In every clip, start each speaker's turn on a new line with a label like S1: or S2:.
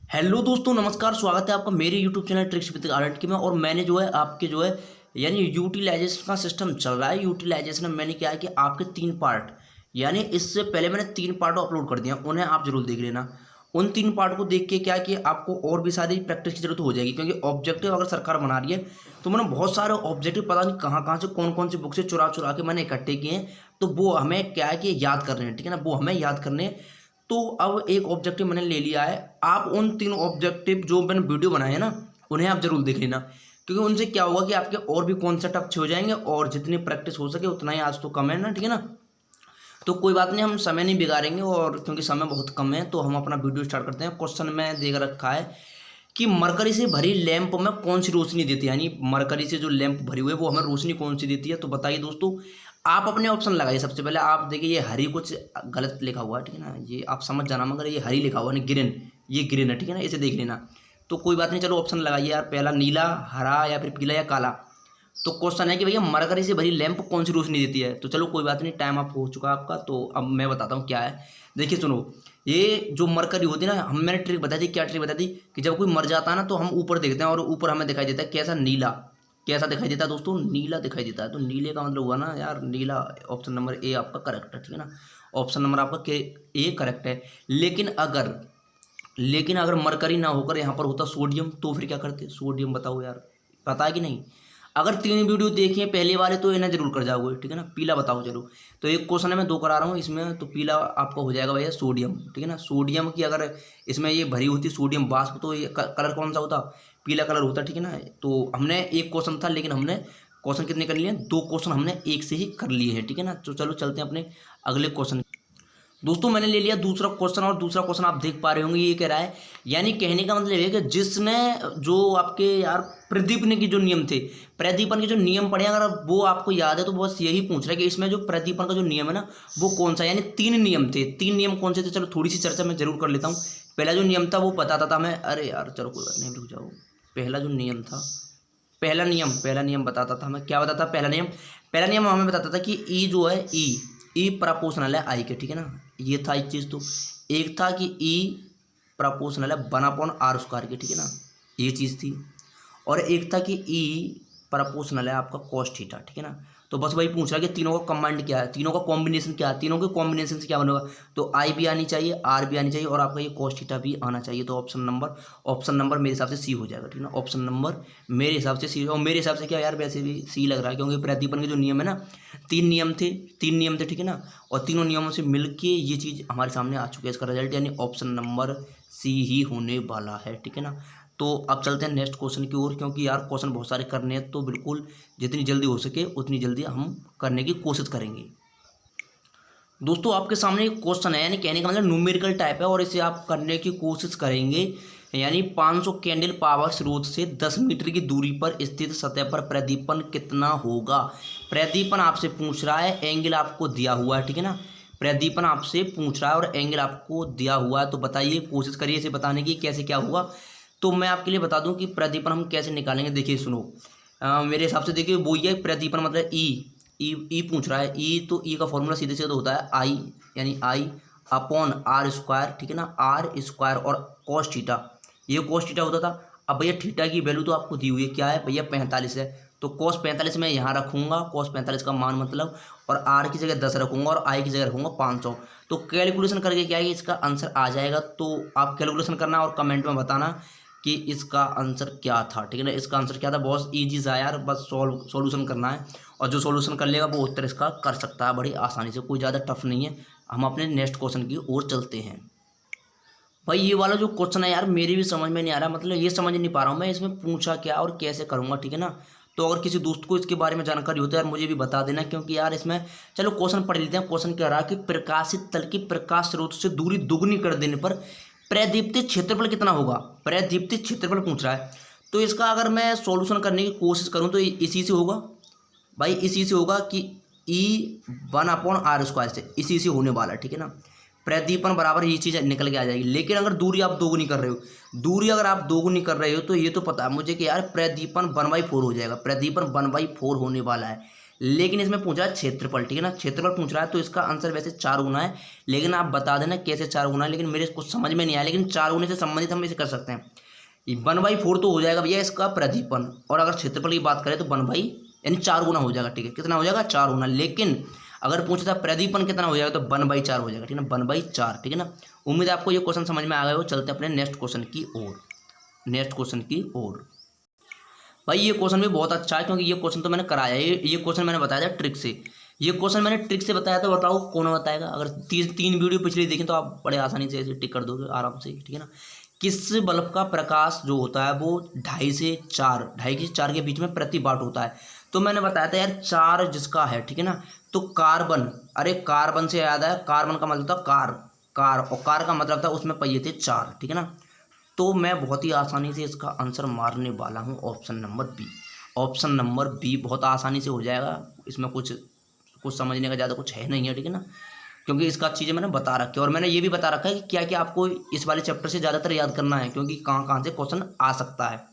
S1: Hello दोस्तों, नमस्कार। स्वागत है आपका मेरे YouTube channel tricks with guarantee में। और मैंने जो है आपके जो है यानी यूटिलाइजेशन का सिस्टम चल रहा है। यूटिलाइजेशन में मैंने क्या है कि आपके 3 पार्ट यानी इससे पहले मैंने 3 पार्ट अपलोड कर दिया, उन्हें आप जरूर देख लेना। उन 3 पार्ट को देख के क्या है कि आपको और भी सारी प्रैक्टिस की जरूरत हो जाएगी, क्योंकि ऑब्जेक्टिव अगर सरकार बना रही है तो मैंने बहुत सारे ऑब्जेक्टिव पता नहीं कहाँ कहाँ से कौन कौन सी बुक से चुरा चुरा के मैंने इकट्ठे किए हैं। तो वो हमें क्या है कि याद करने हैं, ठीक है ना, वो हमें याद करने हैं। तो अब एक ऑब्जेक्टिव मैंने ले लिया है। आप उन 3 ऑब्जेक्टिव जो मैंने वीडियो बनाए हैं ना, उन्हें आप जरूर देख लेना, क्योंकि उनसे क्या होगा कि आपके और भी कॉन्सेप्ट अच्छे हो जाएंगे और जितनी प्रैक्टिस हो सके उतना ही। आज तो कम है ना, ठीक है ना। तो कोई बात नहीं, हम समय नहीं बिगाड़ेंगे, और क्योंकि समय बहुत कम है तो हम अपना वीडियो स्टार्ट करते हैं। क्वेश्चन में देख रखा है कि मरकरी से भरी लैंप में कौन सी रोशनी देती है, यानी मरकरी से जो लैंप भरी हुई है वो हमें रोशनी कौन सी देती है। तो बताइए दोस्तों, आप अपने ऑप्शन लगाइए। सबसे पहले आप देखिए, ये हरी कुछ गलत लिखा हुआ है, ठीक है ना, ये आप समझ जाना, मगर ये हरी लिखा हुआ है ग्रीन, ये ग्रीन है, ठीक है ना, इसे देख लेना। तो कोई बात नहीं, चलो ऑप्शन लगाइए यार। पहला नीला, हरा, या फिर पीला, या काला। तो क्वेश्चन है कि भैया मरकरी से भरी लैंप कौन सी रोशनी देती है। तो चलो कोई बात नहीं, टाइम अप हो चुका आपका, तो अब मैं बताता हूँ क्या है। देखिए सुनो, ये जो मरकरी होती है ना, मैंने ट्रिक बता दी। क्या ट्रिक बता दी कि जब कोई मर जाता है ना तो हम ऊपर देखते हैं और ऊपर हमें दिखाई देता है कैसा, नीला। कैसा दिखाई देता है दोस्तों? नीला दिखाई देता है। तो नीले का मतलब हुआ ना यार नीला। ऑप्शन नंबर ए आपका करेक्ट है, ठीक है ना। ऑप्शन नंबर आपका के ए करेक्ट है। लेकिन अगर मरकरी ना होकर यहाँ पर होता सोडियम, तो फिर क्या करते? सोडियम बताओ यार, पता है कि नहीं? अगर 3 वीडियो देखें पहले वाले तो इन्हें जरूर कर जाओगे, ठीक है ना। पीला बताओ चलो। तो एक क्वेश्चन है, मैं 2 करा रहा हूँ इसमें, तो पीला आपका हो जाएगा भैया सोडियम, ठीक है ना। सोडियम की अगर इसमें ये भरी होती सोडियम वाष्प, तो ये कलर कौन सा होता? पीला कलर होता, ठीक है ना। तो हमने एक क्वेश्चन था, लेकिन हमने क्वेश्चन कितने कर लिए? 2 क्वेश्चन हमने एक से ही कर लिए हैं, ठीक है ना। तो चलो चलते हैं अपने अगले क्वेश्चन। दोस्तों मैंने ले लिया दूसरा क्वेश्चन, और दूसरा क्वेश्चन आप देख पा रहे होंगे, ये कह रहा है, यानी कहने का मतलब है कि जिसने जो आपके यार प्रदीपन के जो नियम थे, प्रदीपन के जो नियम पढ़े, अगर वो आपको याद है तो बस यही पूछ रहा है कि इसमें जो प्रदीपन का जो नियम है ना वो कौन सा, यानी 3 नियम थे। 3 नियम कौन से थे? चलो थोड़ी सी चर्चा मैं जरूर कर लेता हूँ। पहला जो नियम था वो बताता था मैं, अरे यार चलो कोई बात नहीं, रुक जाओ। पहला जो नियम था, पहला नियम बताता था मैं, क्या बताता? पहला नियम हमें बताता था कि ई जो है, ई प्रपोर्शनल है आई के, ठीक है ना। ये था एक चीज़। तो एक था कि ई प्रपोर्शनल है 1/r² के, ठीक है ना, ये चीज़ थी। और एक था कि ई प्रपोर्शनल है आपका cos थीटा, ठीक है ना। तो बस वही पूछ रहा है कि तीनों का कमांड क्या है, तीनों का कॉम्बिनेशन क्या है, तीनों के कॉम्बिनेशन से क्या बनेगा। तो आई भी आनी चाहिए, आर भी आनी चाहिए, और आपका ये cos थीटा भी आना चाहिए। तो ऑप्शन नंबर मेरे हिसाब से सी हो जाएगा, ठीक है ना। ऑप्शन नंबर मेरे हिसाब से सी, और मेरे हिसाब से क्या यार, वैसे भी सी लग रहा है, क्योंकि प्रदीपन के जो नियम है ना, 3 नियम थे, ठीक है ना। और तीनों नियमों से मिलके ये चीज़ हमारे सामने आ चुकी है। इसका रिजल्ट यानी ऑप्शन नंबर सी ही होने वाला है, ठीक है ना। तो अब चलते हैं नेक्स्ट क्वेश्चन की ओर, क्योंकि यार क्वेश्चन बहुत सारे करने हैं, तो बिल्कुल जितनी जल्दी हो सके उतनी जल्दी हम करने की कोशिश करेंगे। दोस्तों आपके सामने एक क्वेश्चन है, यानी कहने का मतलब न्यूमेरिकल टाइप है, और इसे आप करने की कोशिश करेंगे। यानी 500 कैंडल पावर स्रोत से 10 मीटर की दूरी पर स्थित सतह पर प्रदीपन कितना होगा। प्रदीपन आपसे पूछ रहा है, एंगल आपको दिया हुआ है, ठीक है ना। प्रदीपन आपसे पूछ रहा है और एंगल आपको दिया हुआ है। तो बताइए, कोशिश करिए इसे बताने की कैसे क्या हुआ। तो मैं आपके लिए बता दूं कि प्रदीपन हम कैसे निकालेंगे। देखिए सुनो, मेरे हिसाब से देखिए वो ये प्रदीपन मतलब ई पूछ रहा है। ई तो ई का फॉर्मूला सीधे सीधे होता है आई, यानी आई अपॉन r², ठीक है ना, r² और cos थीटा, ये cos थीटा होता था। अब भैया थीटा की वैल्यू तो आपको दी हुई है, क्या है भैया 45 है। तो cos 45 मैं यहाँ रखूंगा, cos 45 का मान मतलब, और r की जगह 10 रखूंगा और i की जगह रखूंगा 500। तो कैलकुलेशन करके क्या है, इसका आंसर आ जाएगा। तो आप कैलकुलेशन करना और कमेंट में बताना कि इसका आंसर क्या था, ठीक है ना। इसका आंसर क्या था? बहुत ईजी सा यार, बस सॉल्यूशन करना है, और जो सॉल्यूशन कर लेगा वो उत्तर इसका कर सकता है बड़ी आसानी से, कोई ज़्यादा टफ नहीं है। हम अपने नेक्स्ट क्वेश्चन की ओर चलते हैं। भाई ये वाला जो क्वेश्चन है यार, मेरी भी समझ में नहीं आ रहा, मतलब ये समझ नहीं पा रहा हूँ मैं इसमें पूछा क्या और कैसे करूँगा, ठीक है ना। तो अगर किसी दोस्त को इसके बारे में जानकारी हो तो यार मुझे भी बता देना, क्योंकि यार इसमें, चलो क्वेश्चन पढ़ लेते हैं। क्वेश्चन कह रहा है कि प्रकाशित तल की प्रकाश स्रोत से दूरी दुगनी कर देने पर प्रदीप्तित क्षेत्रफल कितना होगा। प्रदीप्तित क्षेत्रफल पूछ रहा है। तो इसका अगर मैं सॉल्यूशन करने की कोशिश करूँ तो इसी से होगा भाई, इसी से होगा कि ई 1/r² से, इसी से होने वाला है, ठीक है ना। प्रदीपन बराबर ये चीज़ निकल के आ जाएगी। लेकिन अगर दूरी आप दोगुनी कर रहे हो, दूरी अगर आप दोगुनी कर रहे हो, तो ये तो पता है मुझे कि यार प्रदीपन 1/4 हो जाएगा, प्रदीपन 1/4 होने वाला है। लेकिन इसमें पूछा है क्षेत्रफल, ठीक है ना, क्षेत्रफल पूछ रहा है, तो इसका आंसर वैसे 4 गुना है, लेकिन आप बता देना कैसे 4 गुना है, लेकिन मेरे कुछ समझ में नहीं आया, लेकिन 4 गुने से संबंधित हम इसे कर सकते हैं। 1/4 तो हो जाएगा भैया इसका प्रदीपन, और अगर क्षेत्रफल की बात करें तो 1 बाई यानी 4 गुना हो जाएगा, ठीक है, कितना हो जाएगा 4 गुना। लेकिन अगर पूछता प्रदीपन कितना हो जाएगा तो 1/4 हो जाएगा, ठीक है ना, 1/4, ठीक है ना। उम्मीद है आपको ये क्वेश्चन समझ में आ गया हो। चलते हैं अपने नेक्स्ट क्वेश्चन की ओर। भाई ये क्वेश्चन भी बहुत अच्छा है, क्योंकि ये क्वेश्चन तो मैंने कराया है, ये क्वेश्चन मैंने बताया था ट्रिक से, ये क्वेश्चन मैंने ट्रिक से बताया, तो बताओ कौन बताएगा। अगर तीन वीडियो पिछली देखें तो आप बड़े आसानी से ऐसे टिक कर दोगे आराम से, ठीक है ना। किस बल्ब का प्रकाश जो होता है वो 2.5 से 4 के बीच में प्रति वाट होता है। तो मैंने बताया था यार 4 जिसका है, ठीक है ना, तो कार्बन, अरे कार्बन से याद है, कार्बन का मतलब था कार, और कार का मतलब था उसमें पहिए थे 4, ठीक है ना। तो मैं बहुत ही आसानी से इसका आंसर मारने वाला हूँ ऑप्शन नंबर बी बहुत आसानी से हो जाएगा। इसमें कुछ समझने का ज़्यादा कुछ है नहीं है, ठीक है ना, क्योंकि इसका चीज़ें मैंने बता रखी है, और मैंने ये भी बता रखा है कि क्या क्या आपको इस वाले चैप्टर से ज़्यादातर याद करना है, क्योंकि कहाँ से क्वेश्चन आ सकता है।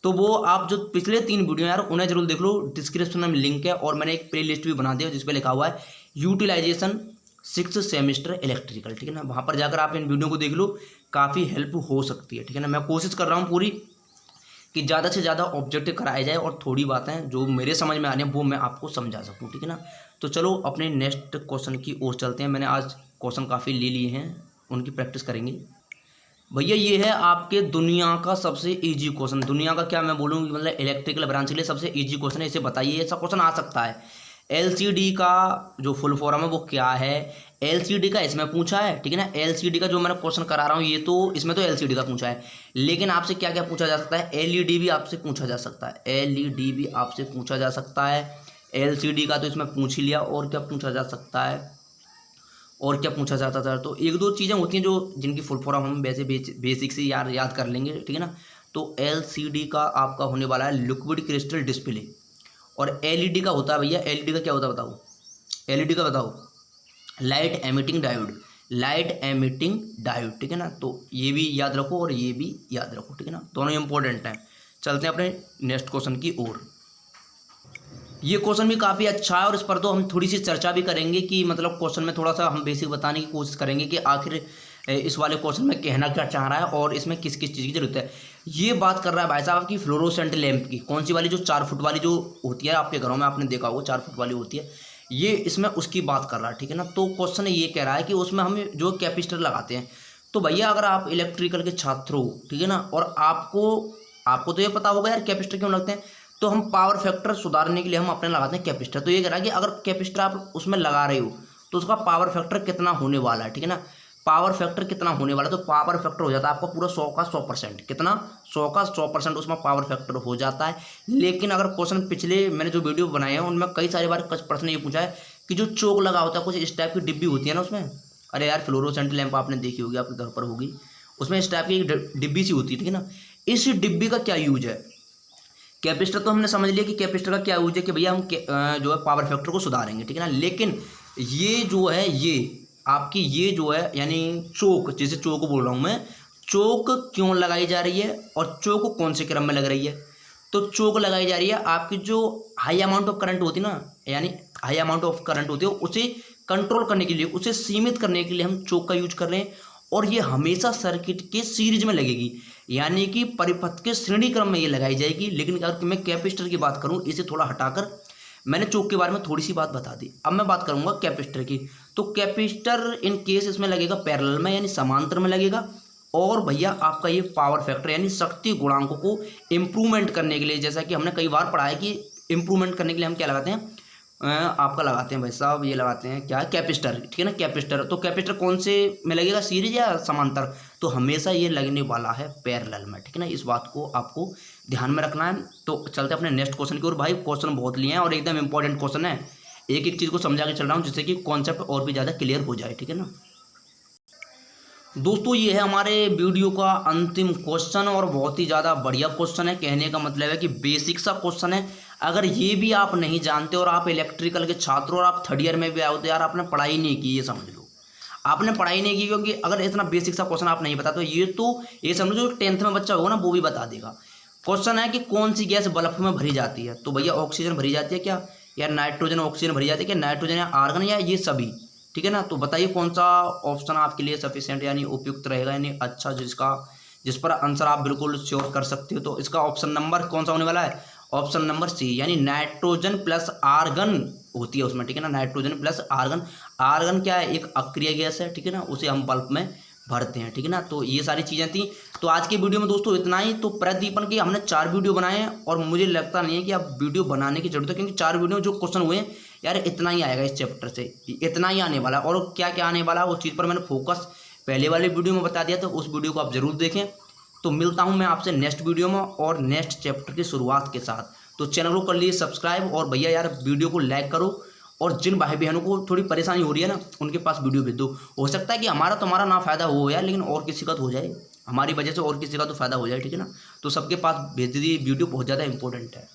S1: तो वो आप जो पिछले 3 वीडियो यार उन्हें जरूर देख लो, डिस्क्रिप्शन में लिंक है, और मैंने एक प्ले लिस्ट भी बना दिया जिस पर लिखा हुआ है यूटिलाइजेशन 6th सेमेस्टर इलेक्ट्रिकल, ठीक है ना। वहाँ पर जाकर आप इन वीडियो को देख लो, काफ़ी हेल्प हो सकती है, ठीक है ना। मैं कोशिश कर रहा हूँ पूरी कि ज़्यादा से ज़्यादा ऑब्जेक्टिव कराया जाए, और थोड़ी बातें जो मेरे समझ में आ रही हैं वो मैं आपको समझा सकूँ, ठीक है ना। तो चलो अपने नेक्स्ट क्वेश्चन की ओर चलते हैं। मैंने आज क्वेश्चन काफ़ी ले लिए हैं, उनकी प्रैक्टिस करेंगे। भैया ये है आपके दुनिया का सबसे इजी क्वेश्चन, दुनिया का क्या मैं बोलूँगी, मतलब इलेक्ट्रिकल ब्रांच के लिए सबसे इजी क्वेश्चन है। इसे बताइए, ऐसा क्वेश्चन आ सकता है। एलसीडी का जो फुल फॉर्म है वो क्या है, एलसीडी का इसमें पूछा है, ठीक है ना। एलसीडी का जो मैंने क्वेश्चन करा रहा हूँ ये तो इसमें तो एलसीडी का पूछा है, लेकिन आपसे क्या क्या पूछा जा सकता है, एलईडी भी आपसे पूछा जा सकता है, एलईडी भी आपसे पूछा जा सकता है। एलसीडी का तो इसमें पूछ ही लिया, और क्या पूछा जा सकता है, और क्या पूछा जाता था। तो 1-2 चीज़ें होती हैं जो जिनकी फुल फॉर्म हम वैसे बेसिक से याद कर लेंगे, ठीक है ना। तो एलसीडी का आपका होने वाला है लिक्विड क्रिस्टल डिस्प्ले, और एलईडी का होता है भैया, एलईडी का क्या होता है बताओ, एलईडी का बताओ, लाइट एमिटिंग डायोड, ठीक है ना। तो ये भी याद रखो और ये भी याद रखो, ठीक है ना, दोनों इंपॉर्टेंट हैं। चलते हैं अपने नेक्स्ट क्वेश्चन की ओर। ये क्वेश्चन भी काफ़ी अच्छा है, और इस पर तो हम थोड़ी सी चर्चा भी करेंगे कि मतलब क्वेश्चन में थोड़ा सा हम बेसिक बताने की कोशिश करेंगे कि आखिर इस वाले क्वेश्चन में कहना क्या चाह रहा है, और इसमें किस किस चीज़ की जरूरत है। ये बात कर रहा है भाई साहब की फ्लोरोसेंट लैंप की, कौन सी वाली, जो 4 फुट वाली जो होती है आपके घरों में, आपने देखा होगा 4 फुट वाली होती है, ये इसमें उसकी बात कर रहा है, ठीक है ना। तो क्वेश्चन ये कह रहा है कि उसमें हम जो कैपेसिटर लगाते हैं, तो भैया अगर आप इलेक्ट्रिकल के छात्र हो, ठीक है ना, और आपको तो ये पता होगा यार कैपेसिटर क्यों लगते हैं, तो हम पावर फैक्टर सुधारने के लिए हम अपने लगाते हैं कैपेसिटर। तो ये कह रहा है कि अगर कैपेसिटर आप उसमें लगा रहे हो तो उसका पावर फैक्टर कितना होने वाला है, ठीक है ना, पावर फैक्टर कितना होने वाला है। तो पावर फैक्टर हो जाता है आपका पूरा 100 का 100%, कितना 100 का 100% उसमें पावर फैक्टर हो जाता है। लेकिन अगर क्वेश्चन पिछले मैंने जो वीडियो बनाए हैं उनमें कई सारी बार प्रश्न ये पूछा है कि जो चोक लगा होता है, कुछ इस टाइप की डिब्बी होती है ना उसमें, अरे यार फ्लोरोसेंट लैंप आपने देखी होगी, आपके घर पर होगी, उसमें इस टाइप की एक डिब्बी सी होती है, ठीक है ना। इस डिब्बी का क्या यूज है, कैपेसिटर तो हमने समझ लिया कि कैपेसिटर का क्या यूज है कि भैया हम जो है पावर फैक्टर को सुधारेंगे, ठीक है ना। लेकिन ये जो है ये आपकी ये जो है यानी चोक, जैसे चोक बोल रहा हूँ मैं, चोक क्यों लगाई जा रही है और चोक कौन से क्रम में लग रही है। तो चोक लगाई जा रही है आपकी जो हाई अमाउंट ऑफ करंट होती है ना, यानी हाई अमाउंट ऑफ करंट होती है, उसे कंट्रोल करने के लिए, उसे सीमित करने के लिए हम चोक का यूज कर रहे हैं। और ये हमेशा सर्किट के सीरीज में लगेगी, यानी कि परिपथ के श्रेणी क्रम में ये लगाई जाएगी। लेकिन अगर मैं कैपेसिटर की बात करूं, इसे थोड़ा हटाकर मैंने चोक के बारे में थोड़ी सी बात बता दी, अब मैं बात करूंगा कैपेसिटर की। तो कैपेसिटर इन केस इसमें लगेगा पैरेलल में, यानी समांतर में लगेगा। और भैया आपका ये पावर फैक्टर यानी शक्ति गुणांकों को इम्प्रूवमेंट करने के लिए, जैसा कि हमने कई बार पढ़ा है कि इम्प्रूवमेंट करने के लिए हम क्या लगाते हैं, आपका लगाते हैं भाई साहब, ये लगाते हैं क्या, कैपेसिटर, ठीक है ना, कैपेसिटर। तो कैपेसिटर कौन से में लगेगा, सीरीज या समांतर, तो हमेशा ये लगने वाला है पैरेलल में, ठीक है ना। इस बात को आपको ध्यान में रखना है। तो चलते हैं अपने नेक्स्ट क्वेश्चन की ओर। भाई क्वेश्चन बहुत लिए हैं और एकदम इंपॉर्टेंट क्वेश्चन है, एक एक चीज़ को समझा के चल रहा हूँ जिससे कि कॉन्सेप्ट और भी ज़्यादा क्लियर हो जाए, ठीक है ना। दोस्तों ये है हमारे वीडियो का अंतिम क्वेश्चन, और बहुत ही ज़्यादा बढ़िया क्वेश्चन है। कहने का मतलब है कि बेसिक सा क्वेश्चन है। अगर ये भी आप नहीं जानते और आप इलेक्ट्रिकल के छात्र और आप 3rd ईयर में भी आए हो तो यार आपने पढ़ाई नहीं की, ये समझ लो आपने पढ़ाई नहीं की। क्योंकि अगर इतना बेसिक सा क्वेश्चन आप नहीं बता तो ये समझो जो 10th में बच्चा होगा ना वो भी बता देगा। क्वेश्चन है कि कौन सी गैस बल्ब में भरी जाती है, तो भैया ऑक्सीजन भरी जाती है क्या, या नाइट्रोजन ऑक्सीजन भरी जाती है क्या, नाइट्रोजन या आर्गन या ये सभी, ठीक है ना। तो बताइए कौन सा ऑप्शन आपके लिए सफिशिएंट यानी उपयुक्त रहेगा, यानी अच्छा, जिस पर आंसर आप बिल्कुल श्योर कर सकते हो। तो इसका ऑप्शन नंबर कौन सा होने वाला है, ऑप्शन नंबर सी, यानी नाइट्रोजन प्लस आर्गन होती है उसमें, ठीक है ना, नाइट्रोजन प्लस आर्गन। आर्गन क्या है, एक अक्रिय गैस है, ठीक है ना, उसे हम बल्ब में भरते हैं, ठीक है ना। तो ये सारी चीज़ें थी। तो आज की वीडियो में दोस्तों इतना ही। तो प्रदीपन की हमने 4 वीडियो बनाए हैं और मुझे लगता नहीं है कि अब वीडियो बनाने की जरूरत है, क्योंकि 4 वीडियो जो क्वेश्चन हुए हैं यार, इतना ही आएगा इस चैप्टर से, इतना ही आने वाला। और क्या क्या आने वाला है उस चीज़ पर मैंने फोकस पहले वाली वीडियो में बता दिया, तो उस वीडियो को आप जरूर देखें। तो मिलता हूँ मैं आपसे नेक्स्ट वीडियो में और नेक्स्ट चैप्टर की शुरुआत के साथ। तो चैनल को कर लीजिए सब्सक्राइब, और भैया यार वीडियो को लाइक करो, और जिन भाई बहनों को थोड़ी परेशानी हो रही है ना, उनके पास वीडियो भेज दो। हो सकता है कि हमारा तुम्हारा ना फ़ायदा हो यार, लेकिन और किसी का तो हो जाए, हमारी वजह से और किसी का तो फ़ायदा हो जाए, ठीक है ना। तो सबके पास भेज दीजिए, वीडियो बहुत ज़्यादा इंपॉर्टेंट है।